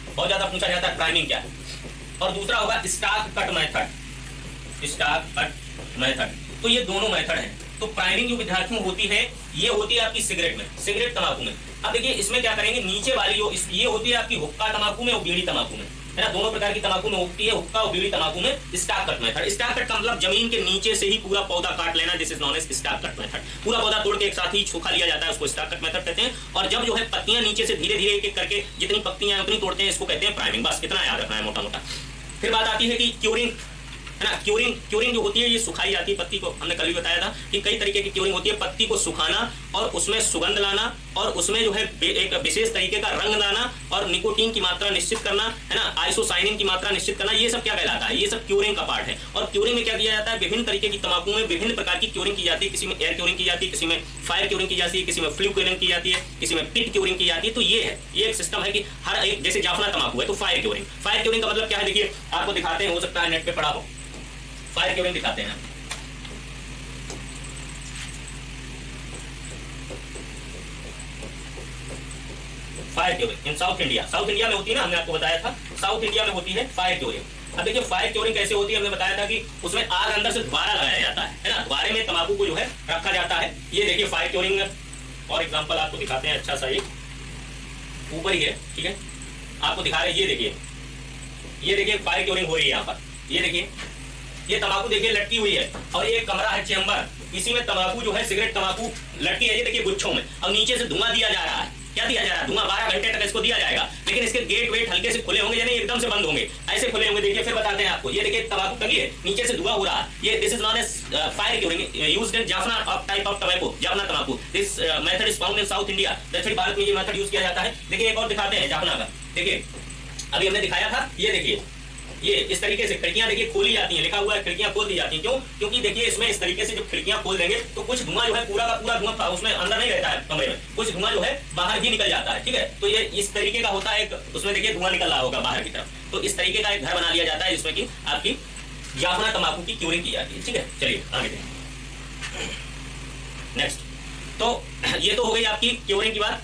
बहुत ज्यादा पूछा जाता है प्राइमिंग क्या है, और दूसरा होगा stock cut method, stock cut method. तो ये दोनों मेथड हैं। तो प्राइमिंग जो विद्यार्थियों होती है ये होती है आपकी सिगरेट में, सिगरेट तंबाकू में। अब देखिए इसमें क्या करेंगे, नीचे वाली जो ये होती है आपकी हुक्का तंबाकू में और बीड़ी तंबाकू में, है ना, दोनों प्रकार की तंबाकू में होती है हुक्का और बीड़ी तंबाकू में stock cut method. Stock cut का मतलब जमीन के नीचे से ही पूरा पौधा काट लेना, this is known as stock cut method. पूरा पौधा तोड़ के एक साथ ही सूखा लिया जाता है, उसको स्टाक कट मेथड कहते हैं। और जब जो है पत्तियां नीचे से धीरे धीरे एक एक करके जितनी पत्तियां उतनी तोड़ते हैं, इसको कहते हैं प्राइमिंग। बस इतना याद रखना है मोटा मोटा। फिर बात आती है कि क्यूरिंग, है ना। क्यूरिंग जो होती है ये सुखाई जाती है पत्ती को। हमने कल भी बताया था कि कई तरीके की क्यूरिंग होती है। पत्ती को सुखाना और उसमें सुगंध लाना और उसमें जो है एक विशेष तरीके का रंग लाना और निकोटीन की मात्रा निश्चित करना, है ना, आइसोसाइनिन की मात्रा निश्चित करना, ये सब क्या कहलाता है, ये सब क्यूरिंग का पार्ट है। और क्यूरिंग में क्या किया जाता है, विभिन्न तरीके की तंबाकू में विभिन्न प्रकार की क्यूरिंग की जाती है। किसी में एयर क्यूरिंग की जाती है, किसी में फायर क्यूरिंग की जाती है, किसी में फ्लू क्यूरिंग की जाती है, किसी में पिट क्यूरिंग की जाती है। तो ये है, ये एक सिस्टम है कि हर एक, जैसे जाफना तंबाकू है तो फायर क्यूरिंग। फायर क्यूरिंग का मतलब क्या है, देखिए आपको दिखाते हैं, हो सकता है नेट पे पढ़ा हो। फायर क्यूरिंग दिखाते हैं, फायर क्यूरिंग इन साउथ इंडिया। साउथ इंडिया में होती है ना, हमने आपको बताया था साउथ इंडिया में होती है फायर क्यूरिंग। अब देखिए फायर क्यूरिंग कैसे होती है, हमने बताया था कि उसमें आग अंदर से दोबारा लगाया जाता है ना, दोबारे में तंबाकू को जो है रखा जाता है। ये देखिए फायर क्यूरिंग और एग्जांपल आपको दिखाते हैं। अच्छा सा एक ऊपर ही है, ठीक है, आपको दिखा रहे हैं। ये देखिए फायर क्यूरिंग हो रही है यहाँ पर। ये देखिए ये तंबाकू देखिए लटकी हुई है और ये कमरा है चेंबर, इसी में तंबाकू जो है सिगरेट तंबाकू लटकी है। ये देखिए गुच्छों में, अब नीचे से धुआं दिया जा रहा है। क्या दिया जा रहा है, धुआं 12 घंटे तक इसको दिया जाएगा, लेकिन इसके गेट वेट हल्के से खुले होंगे, यानी एकदम से बंद होंगे, ऐसे खुले होंगे। देखिए फिर बताते हैं आपको। ये देखिए तंबाकू टंगी है, नीचे से धुआं हो रहा है। ये this is known as fire curing used in Jaffna of type of tobacco, Jaffna तंबाकू। This method is found in South India, दक्षिण भारत में ये मेथड यूज किया जाता है। देखिए एक और दिखाते हैं जाफना का। देखिए अभी हमने दिखाया था, ये देखिए ये इस तरीके से खिड़कियां देखिए खोली जाती हैं, लिखा हुआ है खिड़कियां खोल दी जाती हैं। क्यों, क्योंकि देखिए इसमें इस तरीके से जब खिड़कियां खोल देंगे तो कुछ धुआं जो है पूरा का पूरा धुआं उसमें अंदर नहीं रहता है कमरे में, कुछ धुआं जो है बाहर भी निकल जाता है, ठीक है। तो ये इस तरीके का होता है, उसमें देखिए धुआं निकल रहा होगा बाहर की तरफ। तो इस तरीके का एक घर बना लिया जाता है जिसमें कि आपकी जाफना तंबाकू की क्यूरिंग की जाती है, ठीक है। चलिए आगे देखिए नेक्स्ट। तो ये तो हो गई आपकी क्यूरिंग की बात।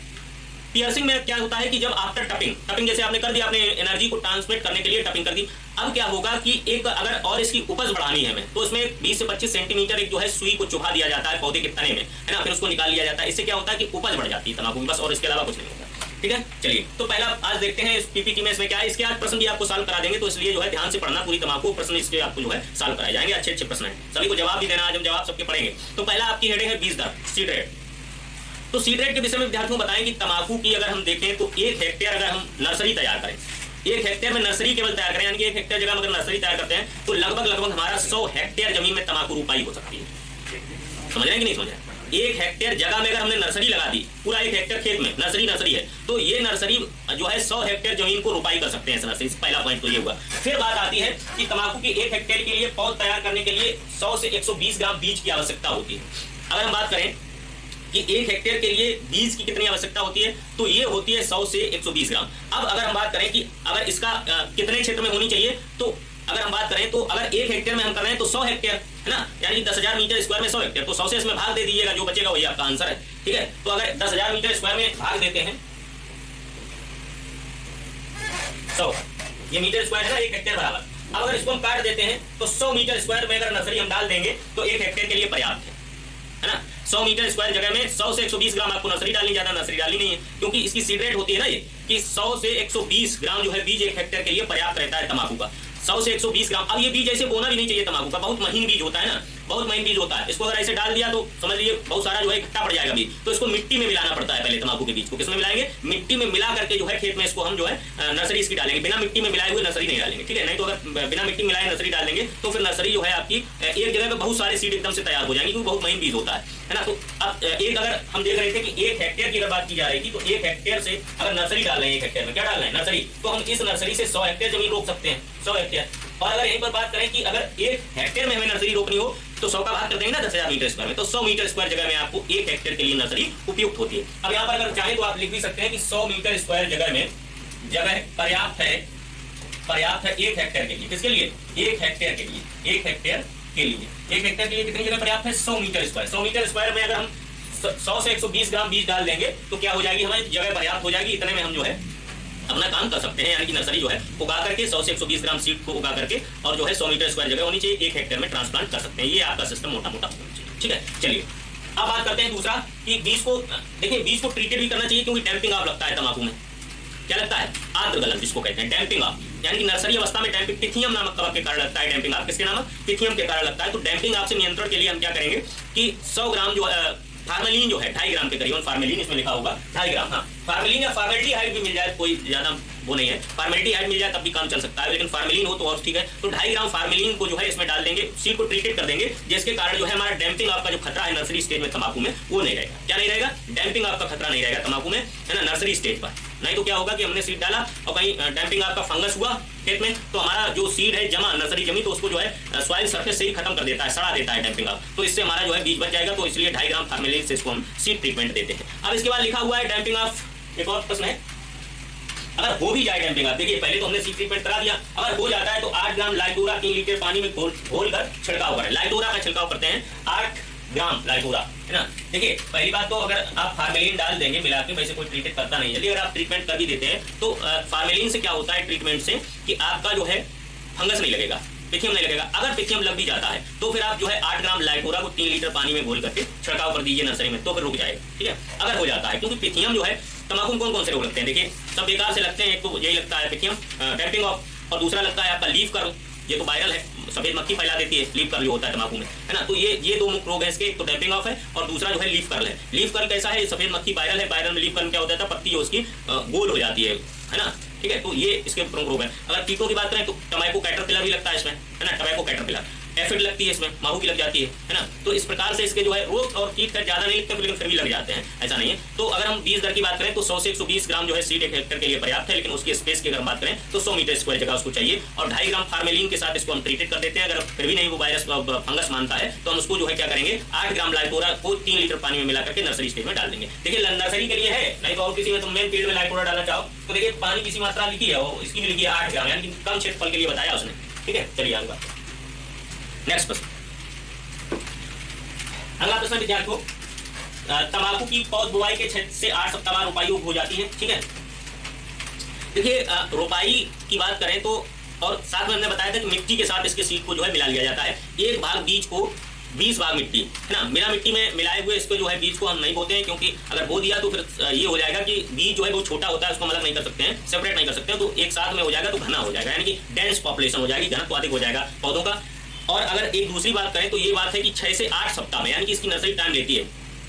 पियर्सिंग में क्या होता है कि जब आफ्टर टपिंग जैसे आपने कर दिया, आपने एनर्जी को ट्रांसमिट करने के लिए टपिंग कर दी। अब क्या होगा कि एक अगर और इसकी उपज बढ़ानी है हमें, तो इसमें 20 से 25 सेंटीमीटर एक जो है सुई को चुभा दिया जाता है पौधे के तने में, है ना, फिर उसको निकाल लिया जाता है। इससे क्या होता है कि उपज बढ़ जाती है तंबाकू की, बस, और इसके अलावा कुछ नहीं होता, ठीक है। चलिए तो पहला आज देखते हैं इस पीपीटी में इसमें क्या है। इसके आज प्रश्न भी आपको सॉल्व करा देंगे, तो इसलिए जो है ध्यान से पढ़ना, पूरी तंबाकू प्रश्न इसके आपको जो है सॉल्व कराए जाएंगे। अच्छे अच्छे प्रश्न है, सभी को जवाब भी देना, आज हम जवाब सबके पढ़ेंगे। तो पहला आपकी हेडिंग है बीज दर, सीड रेट। तो सीड रेट के विषय में विद्यार्थियों को बताएं कि तंबाकू की अगर हम देखें तो 1 हेक्टेयर अगर हम नर्सरी तैयार करें, 1 हेक्टेयर में नर्सरी केवल तैयार करें, यानी कि 1 हेक्टेयर जगह में अगर नर्सरी तैयार करते हैं तो लगभग हमारा 100 हेक्टेयर जमीन में तंबाकू रोपाई हो सकती है। समझ रहे हैं कि नहीं समझ रहे? 1 हेक्टेयर जगह में अगर हमने नर्सरी लगा दी, पूरा 1 हेक्टेयर खेत में नर्सरी है, तो ये नर्सरी जो है 100 हेक्टेयर जमीन को रोपाई कर सकते हैं इस नर्सरी से। पहला पॉइंट तो ये हुआ। फिर बात आती है कि तंबाकू की 1 हेक्टेयर के लिए पौध तैयार करने के लिए 100 से 120 ग्राम बीज की आवश्यकता होती है। अगर हम बात करें कि 1 हेक्टेयर के लिए बीज की कितनी आवश्यकता होती है, तो ये होती है 100 से 120 ग्राम। अब अगर हम बात करें कि अगर इसका कितने क्षेत्र में होनी चाहिए, तो अगर हम बात करें तो अगर 1 हेक्टेयर में हम कर रहे हैं तो 100 हेक्टेयर है ना, यानी कि 10,000 मीटर स्क्वायर में 100 हेक्टेयर, तो 100 से इसमें भाग दे दीजिएगा, जो बचेगा वही आपका आंसर है। ठीक है, तो अगर 10,000 मीटर स्क्वायर में भाग देते हैं 100, ये मीटर स्क्वायर है ना 1 हेक्टेयर बराबर। अब अगर इसको हम काट देते हैं तो 100 मीटर स्क्वायर में अगर नर्सरी हम डाल देंगे तो 1 हेक्टेयर के लिए पर्याप्त है ना। 100 मीटर स्क्वायर जगह में 100 से 120 ग्राम आपको नर्सरी डालनी, ज्यादा नर्सरी डालनी नहीं है, क्योंकि इसकी सीड रेट होती है ना ये कि 100 से 120 ग्राम जो है बीज 1 हेक्टेयर के लिए पर्याप्त रहता है तंबाकू का। 100 से 120 ग्राम। अब ये बीज ऐसे बोना भी नहीं चाहिए तंबाकू का, बहुत महीन बीज होता है ना, बहुत महीन बीज होता है। इसको अगर ऐसे डाल दिया तो समझ लीजिए बहुत सारा जो है इकट्ठा पड़ जाएगा बीज, तो इसको मिट्टी में मिलाना पड़ता है पहले। तंबाकू के बीज को किसमें मिलाएंगे? मिट्टी में मिला करके जो है खेत में इसको हम जो है नर्सरी इसकी डालेंगे। बिना मिट्टी में मिलाए हुए नर्सरी नहीं डालेंगे, ठीक है। नहीं तो अगर बिना मिट्टी मिलाए नर्सरी डाल देंगे तो फिर नर्सरी जो है आपकी एक जगह पे बहुत सारे सीड एकदम से तैयार हो जाएंगे, क्योंकि बहुत महीन बीज होता है ना। तो अब एक अगर हम देख रहे थे कि 1 हेक्टेयर की अगर बात की जा रही थी, तो 1 हेक्टेयर से अगर नर्सरी डाल रहे हैं 1 हेक्टेयर में क्या डाल रहे हैं? नर्सरी। तो हम इस नर्सरी से 100 हेक्टेयर जमीन रोक सकते हैं, 100 हेक्टेयर। और अगर यहीं पर बात करें कि अगर 1 हेक्टेयर में हमें नर्सरी रोकनी हो तो 100 का भाग कर देंगे ना 10,000 मीटर स्क्वायर में, तो 100 मीटर स्क्वायर जगह में आपको 1 हेक्टेयर के लिए नर्सरी उपयुक्त होती है। अब यहाँ पर अगर चाहे तो आप लिख भी सकते हैं कि 100 मीटर स्क्वायर जगह में जगह पर्याप्त है 1 हेक्टेयर के लिए। किसके लिए? 1 हेक्टेयर के लिए। 1 हेक्टेयर के लिए 1 हेक्टेयर के लिए कितनी जगह पर्याप्त है? 100 मीटर स्क्वायर। 100 मीटर स्क्वायर में अगर हम 100 से 120 ग्राम बीज डाल देंगे तो क्या हो जाएगी? हमारी जगह पर्याप्त हो जाएगी, इतने में हम जो है अपना काम कर सकते हैं। यानी कि नर्सरी जो है उगा करके 100 से 120 ग्राम सीड को उगा करके और जो है 100 मीटर स्क्वायर जगह होनी चाहिए, 1 हेक्टेयर में ट्रांसप्लांट कर सकते हैं। ये आपका सिस्टम मोटा मोटा होना चाहिए, ठीक है। चलिए अब बात करते हैं दूसरा कि बीज को देखिए, बीज को ट्रीटेड भी करना चाहिए, क्योंकि डैम्पिंग ऑफ लगता है तंबाकू में। क्या लगता है? आर्द्र गलन जिसको कहते हैं, डैम्पिंग ऑफ। यानी कि नर्सरी अवस्था में डैम्पिंग पिथियम नामक कवक के कारण लगता है डैम्पिंग ऑफ। किसके नाम? पिथियम के कारण लगता है। तो डैम्पिंग ऑफ से नियंत्रण के लिए हम क्या करेंगे कि 100 ग्राम जो फार्मेलिन जो है 2.5 ग्राम के करीबन, फार्मेलिन इसमें लिखा होगा 2.5 ग्राम। हाँ, फार्मेलिन या फार्मेल्डिहाइड भी मिल जाए, कोई ज्यादा वो नहीं है, फार्मेल्डिहाइड मिल जाए तब भी काम चल सकता है, लेकिन फार्मेलिन हो तो और ठीक है। तो 2.5 ग्राम फार्मेलिन को जो है इसमें डाल देंगे, सीड को ट्रीटेड कर देंगे, जिसके कारण जो है हमारा डैम्पिंग ऑफ का जो खतरा है नर्सरी स्टेज में तंबाकू में वो नहीं रहेगा। क्या नहीं रहेगा? डैम्पिंग ऑफ का खतरा नहीं रहेगा तंबाकू में, है ना, नर्सरी स्टेज पर। नहीं तो क्या होगा कि हमने सीड डाला और कहीं डैम्पिंग ऑफ का फंगस हुआ खेत में, तो हमारा जो सीड है जमा नर्सरी जमी, तो उसको जो है सॉइल सरफेस से ही खत्म कर देता है, सड़ा देता है डैम्पिंग ऑफ। तो इससे हमारा जो है बीज बच जाएगा। तो इसलिए 2.5 ग्राम फार्मेलिन से इसको हम सीड ट्रीटमेंट देते हैं। अब इसके बाद लिखा हुआ है डैम्पिंग ऑफ। एक और प्रश्न है, अगर हो भी जाए डैम्पिंग ऑफ, देखिए पहले तो हमने सीड ट्रीटमेंट करा दिया, अगर हो जाता है तो 8 ग्राम लाइटोरा 3 लीटर पानी में घोल कर छिड़काव करें। लाइटोरा का छिड़काव करते हैं 8 ग्राम लाइटोरा, है ना। देखिए पहली बात तो अगर आप फार्मेलिन डाल देंगे मिला के, वैसे कोई ट्रीटमेंट करता नहीं है, यदि अगर आप ट्रीटमेंट कर भी देते हैं तो फार्मेलिन से क्या होता है ट्रीटमेंट से कि आपका जो है फंगस नहीं लगेगा, पिथियम नहीं लगेगा। अगर पिथियम लग भी जाता है तो फिर आप जो है 8 ग्राम लाइटोरा को 3 लीटर पानी में घोल करके छिड़काव कर दीजिए नर्सरी में, तो फिर रुक जाएगा, ठीक है। अगर हो जाता है, क्योंकि पिथियम जो है तंबाकू में कौन कौन से रोग लगते हैं? देखिए सब बेकार से लगते हैं। एक तो यही लगता है पिथियम, डैम्पिंग ऑफ, और दूसरा लगता है आपका लीफ कर्ल, ये तो वायरल है, सफेद मक्खी फैला देती है, लीफ कर्ल जो होता है तंबाकू में, है ना। तो ये 2 मुख्य रोग है इसके, एक तो डैम्पिंग ऑफ है और दूसरा जो है लीफ कर्ल है। लीफ कर्ल कैसा है? सफेद मक्खी वायरल है, वायरल में लीफ कर्ल क्या होता है? पत्ती जो उसकी गोल हो जाती है ना, ठीक है। तो ये इसके प्रमुख रोग है। अगर कीटों की बात करें तो टोबैको कैटरपिलर भी लगता है इसमें, है ना, टोबैको कैटरपिलर, एफिड लगती है इसमें, माहू की लग जाती है ना। तो इस प्रकार से इसके जो है रोग और कीट का ज्यादा नहीं लगते, लेकिन फिर भी लग जाते हैं, ऐसा नहीं है। तो अगर हम बीज दर की बात करें तो 100 से 120 ग्राम जो है सीड 1 हेक्टेयर के लिए पर्याप्त है, लेकिन उसकी स्पेस की अगर बात करें तो 100 मीटर स्क्वायर जगह उसको चाहिए। और 2.5 ग्राम फार्मेलिन के साथ इसको हम ट्रीटेड कर देते हैं। अगर फिर भी नहीं वो वायरस फंगस मानता है तो हम उसको जो है क्या करेंगे, 8 ग्राम लाइटोरा को 3 लीटर पानी में मिला करके नर्सरी स्टेज में डाल देंगे। देखिए नर्सरी के लिए है, नहीं तो और किसी में तुम मेन पेड़ में लाइटोरा डालना चाहो तो देखिए पानी किसी मात्रा लिखी है, वो इसकी भी लिखी है 8 ग्राम, यानी कि कम क्षेत्रफल के लिए बताया उसने, ठीक है। चलिए आगे नेक्स्ट प्रश्न। अगला प्रश्न विद्यार्थियों, तंबाकू की पौध बुआई के 6 से 8 सप्ताह बाद रोपाई हो जाती है, ठीक है। देखिए रोपाई की बात करें तो, और साथ में हमने बताया था कि मिट्टी के साथ इसके सीड को जो है मिला लिया जाता है। 1 भाग बीज को 20 भाग मिट्टी, है ना, बिना मिट्टी में मिलाए हुए इसको जो है बीज को हम नहीं बोते हैं, क्योंकि अगर बो दिया तो फिर ये हो जाएगा कि बीज जो है वो छोटा होता है, उसको हम अलग नहीं कर सकते हैं, सेपरेट नहीं कर सकते हैं, तो एक साथ में हो जाएगा तो घना हो जाएगा, यानी कि डेंस पॉपुलेशन हो जाएगी, घनत्व अधिक हो जाएगा पौधों का। और अगर एक दूसरी बात करें तो ये बात है कि 6 से 8 सप्ताह में, यानी कि इसकी नर्सरी टाइम लेती है,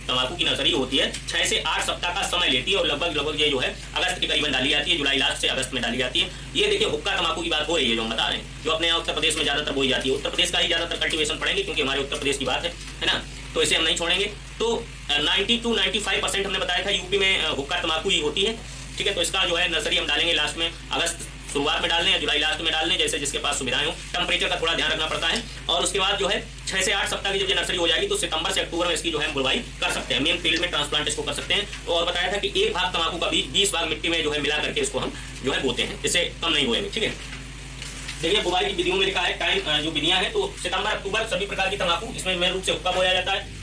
तंबाकू की नर्सरी होती है 6 से 8 सप्ताह का समय लेती है, और लगभग ये जो है अगस्त के करीबन डाली जाती है, जुलाई लास्ट से अगस्त में डाली जाती है। ये देखिए हुक्का तंबाकू की बात हो रही है जो हम बता रहे हैं, जो अपने यहाँ उत्तर प्रदेश में ज्यादातर बोई जाती है। उत्तर प्रदेश का ही ज्यादातर कल्टीवेशन पड़ेंगे, क्योंकि हमारे उत्तर प्रदेश की बात है ना। तो इसे हम नहीं छोड़ेंगे। तो 90 to 95% हमने बताया था यूपी में हुक्का तंबाकू ही होती है, ठीक है। तो इसका जो है नर्सरी हम डालेंगे लास्ट में, अगस्त शुरुआत में डाल दें या जुलाई लास्ट में डाल दें, जैसे जिसके पास सुविधाएं हो। टेम्परेचर का थोड़ा ध्यान रखना पड़ता है। और उसके बाद जो है 6 से 8 सप्ताह की जब ये नर्सरी हो जाएगी तो सितंबर से अक्टूबर में इसकी जो है बुवाई कर सकते हैं, मेन फील्ड में ट्रांसप्लांट इसको कर सकते हैं। तो और बताया था कि 1 भाग तंबाकू का बीज 20 भाग मिट्टी में जो है मिला करके इसको हम जो है बोते हैं, इससे कम नहीं बोएंगे, ठीक है। देखिए बुवाई की विधियों में लिखा है टाइम जो विधियां हैं, तो सितंबर अक्टूबर सभी प्रकार की तंबाकू इसमें मेन रूप से हुक्का बोया जाता है।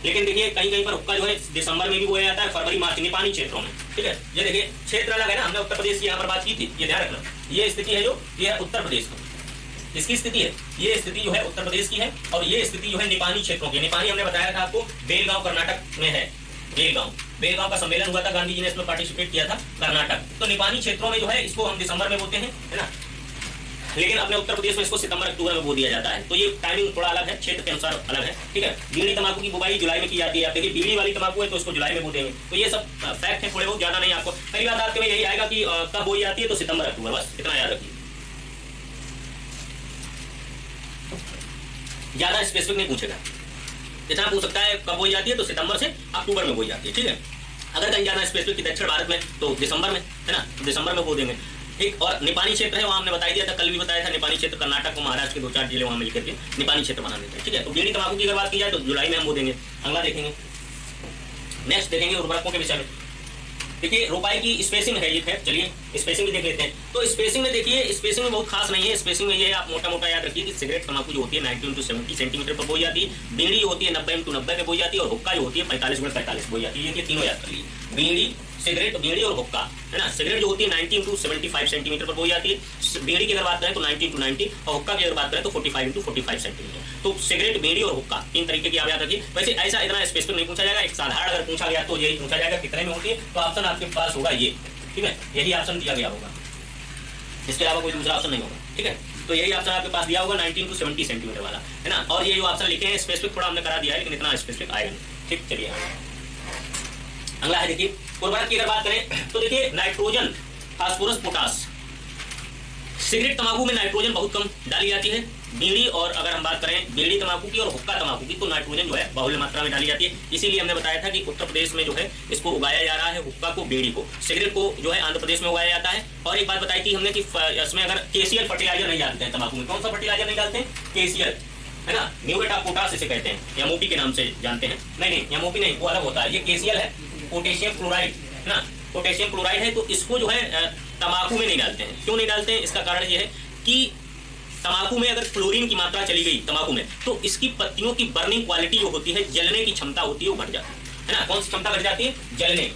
लेकिन देखिए कहीं कहीं पर हुक्का जो है दिसंबर में भी बोया जाता है, फरवरी मार्च में पानी क्षेत्रों में, ठीक है। ये देखिए क्षेत्र अलग है ना, हमने उत्तर प्रदेश की यहाँ पर बात की थी, ये ध्यान रखना। ये स्थिति है जो ये है उत्तर प्रदेश की, इसकी स्थिति है, ये स्थिति जो है उत्तर प्रदेश की है। और ये स्थिति जो है निपानी क्षेत्रों की। निपानी हमने बताया था आपको बेलगांव कर्नाटक में है, बेलगांव का सम्मेलन हुआ था, गांधी जी ने इसमें पार्टिसिपेट किया था, कर्नाटक। तो निपानी क्षेत्रों में जो है इसको हम दिसंबर में बोते हैं, है ना। लेकिन अपने उत्तर प्रदेश में इसको सितंबर अक्टूबर में बो दिया जाता है। तो ये टाइमिंग थोड़ा अलग है, क्षेत्र के अनुसार अलग है, ठीक है। बीड़ी तंबाकू की बुवाई जुलाई में की जाती है। आप देखिए बीड़ी वाली तंबाकू है तो उसको जुलाई में बो देंगे। तो ये सब फैक्ट है, थोड़े बहुत ज्यादा नहीं। आपको पहली बात आपके में यही आएगा कि कब बोई जाती है, तो सितंबर अक्टूबर, बस इतना याद रखिए। ज्यादा स्पेसिफिक नहीं पूछेगा, इतना पूछ सकता है कब बोई जाती है, तो सितंबर से अक्टूबर में बोई जाती है, ठीक है। अगर कहीं ज्यादा स्पेसिफिक की दक्षिण भारत में तो दिसंबर में, है ना, दिसंबर में बो देंगे, ठीक। और निपानी क्षेत्र है, वहाँ हमने बता दिया था, कल भी बताया था, निपानी क्षेत्र कर्नाटक और महाराष्ट्र के 2-4 जिले वहाँ मिलकर के निपानी क्षेत्र बना देते हैं, ठीक है। तो बीड़ी तंबाकू की अगर बात की जाए तो जुलाई में हम बो देंगे। अगला देखेंगे, नेक्स्ट देखेंगे उर्वरकों के विषय में। देखिए रोपाई की स्पेसिंग है, ये है, चलिए स्पेसिंग भी देख लेते हैं। तो स्पेसिंग में देखिए, स्पेसिंग में बहुत खास नहीं है। स्पेसिंग में ये है, आप मोटा मोटा याद रखिए कि सिगरेट तंबाकू जो होती है 90 into 70 सेंटीमीटर पर बोई जाती है, बीड़ी जो होती है 90 into 90 पे बोई जाती है, और हुक्का जो होती है 45 x 45 बोई जाती है। ये तीनों याद कर लीजिए, बीड़ी, सिगरेट, बीड़ी और हुक्का, है ना। सिगरेट जो होती है 90 into 75 सेंटीमीटर पर बोई जाती है, बीड़ी की अगर बात करें तो 90 into 90, और हुक्का की अगर बात करें तो 45 into 45 सेंटीमीटर। तो सिगरेट, बीड़ी और हुक्का 3 तरीके की आप याद रखिए। वैसे ऐसा इतना स्पेसिफिक नहीं पूछा जाएगा, एक साधारण अगर पूछा गया तो यही पूछा जाएगा कितने में होती है, तो ऑप्शन आपके पास होगा ये, ठीक है। यही ऑप्शन दिया गया होगा, इसके अलावा कोई दूसरा ऑप्शन नहीं होगा, ठीक है। तो यही ऑप्शन आपके पास दिया होगा 90 into 70 सेंटीमीटर वाला, है ना। और ये जो ऑप्शन लिखे हैं स्पेसिफिक थोड़ा हमने करा दिया है, लेकिन इतना स्पेसिफिक आएगा नहीं, ठीक। चलिए अगला है, देखिए उर्वरक की अगर बात करें तो देखिए नाइट्रोजन, फास्फोरस, पोटास। सिगरेट तंबाकू में नाइट्रोजन बहुत कम डाली जाती है। बीड़ी और अगर हम बात करें बीड़ी तंबाकू की और हुक्का तंबाकू की, तो नाइट्रोजन जो है बहुल मात्रा में डाली जाती है। इसीलिए हमने बताया था कि उत्तर प्रदेश में जो है इसको उगाया जा रहा है, हुक्का को, बीड़ी को। सिगरेट को जो है आंध्र प्रदेश में उगाया जाता है। और एक बात बताई थी हमने कि इसमें अगर केसीएल फर्टिलाइजर नहीं डालते हैं तंबाकू में, कौन सा फर्टिलाइजर नहीं डालते हैं, केसीएल, है ना, म्यूरेट ऑफ पोटाश इसे कहते हैं, एमओपी के नाम से जानते हैं। नहीं, एमओपी नहीं, वो अलग होता है, ये केसीएल है, पोटेशियम क्लोराइड, है ना, पोटेशियम क्लोराइड है। तो इसको जो है तंबाकू में नहीं डालते हैं। क्यों नहीं डालते हैं, इसका कारण ये है कि तंबाकू में अगर क्लोरीन की मात्रा चली गई तंबाकू में, तो इसकी पत्तियों की बर्निंग क्वालिटी जो होती है, जलने की क्षमता होती है, वो घट जाती है ना। कौन सी क्षमता घट जाती है, जलने।